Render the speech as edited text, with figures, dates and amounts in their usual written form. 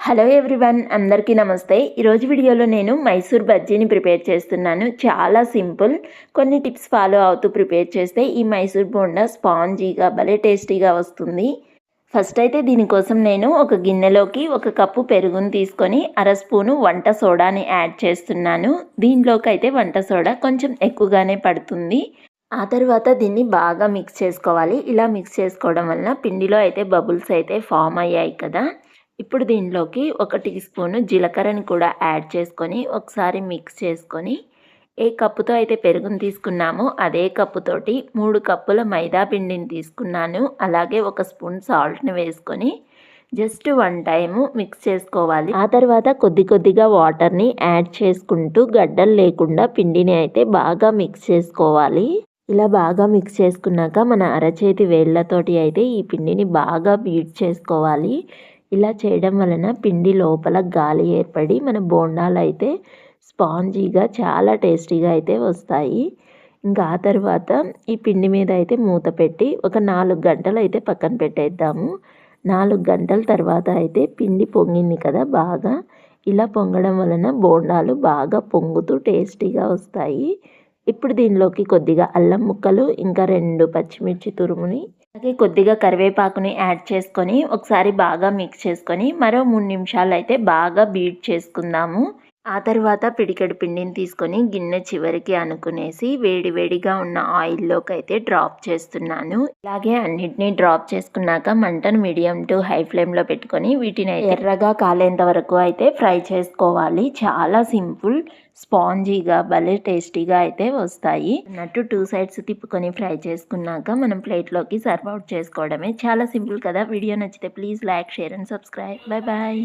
Hello everyone, అందరికీ నమస్తే. ఈరోజు వీడియోలో నేను మైసూర్ బజ్జీని ప్రిపేర్ చేస్తున్నాను. చాలా సింపుల్. కొన్ని టిప్స్ ఫాలో అవుతూ ప్రిపేర్ చేస్తే ఈ మైసూర్ బోండా స్పాంజీగా భలే టేస్టీగా వస్తుంది. ఫస్ట్ అయితే దీనికోసం నేను ఒక గిన్నెలోకి 1 కప్పు పెరుగుని తీసుకొని అర స్పూను వంట సోడాని యాడ్ చేస్తున్నాను. దీనిలోకి అయితే వంట సోడా కొంచెం ఎక్కువగానే పడుతుంది. ఆ తర్వాత దీన్ని బాగా మిక్స్ చేసుకోవాలి. ఇలా మిక్స్ చేసుకోవడం వలన పిండిలో అయితే బబుల్స్ అయితే ఫామ్ అయ్యాయి కదా. ఇప్పుడు దీనిలోకి 1 టీ స్పూను జీలకర్రని కూడా యాడ్ చేసుకొని ఒకసారి మిక్స్ చేసుకొని, ఏ కప్పుతో అయితే పెరుగుని తీసుకున్నామో అదే కప్పుతోటి 3 కప్పుల మైదా పిండిని తీసుకున్నాను. అలాగే 1 స్పూన్ సాల్ట్ని వేసుకొని జస్ట్ 1 టైము మిక్స్ చేసుకోవాలి. ఆ తర్వాత కొద్దిగా వాటర్ని యాడ్ చేసుకుంటూ గడ్డలు లేకుండా పిండిని అయితే బాగా మిక్స్ చేసుకోవాలి. ఇలా బాగా మిక్స్ చేసుకున్నాక మన అరచేతి వేళ్ళతోటి అయితే ఈ పిండిని బాగా బీట్ చేసుకోవాలి. ఇలా చేయడం వలన పిండి లోపల గాలి ఏర్పడి మన బోండాలు అయితే స్పాంజీగా చాలా టేస్టీగా అయితే వస్తాయి. ఇంకా ఆ తర్వాత ఈ పిండి మీద అయితే మూత పెట్టి ఒక 4 గంటలు అయితే పక్కన పెట్టేద్దాము. 4 గంటల తర్వాత అయితే పిండి పొంగింది కదా బాగా. ఇలా పొంగడం వలన బోండాలు బాగా పొంగుతూ టేస్టీగా వస్తాయి. ఇప్పుడు దీనిలోకి కొద్దిగా అల్లం ముక్కలు, ఇంకా 2 పచ్చిమిర్చి తురుముని, అలాగే కొద్దిగా కరివేపాకుని యాడ్ చేసుకొని ఒకసారి బాగా మిక్స్ చేసుకొని మరో 3 నిమిషాలు అయితే బాగా బీట్ చేసుకుందాము. ఆ తర్వాత పిడికెడు పిండిని తీసుకొని గిన్నె చివరికి అనుకునేసి వేడిగా ఉన్న ఆయిల్లోకి అయితే డ్రాప్ చేస్తున్నాను. ఇలాగే అన్నిటినీ డ్రాప్ చేసుకున్నాక మంటను మీడియం టు హై ఫ్లేమ్లో పెట్టుకొని వీటిని అయితే ఎర్రగా కాలేంత వరకు అయితే ఫ్రై చేసుకోవాలి. చాలా సింపుల్, స్పాంజీగా భలే టేస్టీగా అయితే వస్తాయి. అన్నట్టు 2 సైడ్స్ తిప్పుకొని ఫ్రై చేసుకున్నాక మనం ప్లేట్లోకి సర్వ్ అవుట్ చేసుకోవడమే. చాలా సింపుల్ కదా. వీడియో నచ్చితే please like, share and subscribe. Bye bye.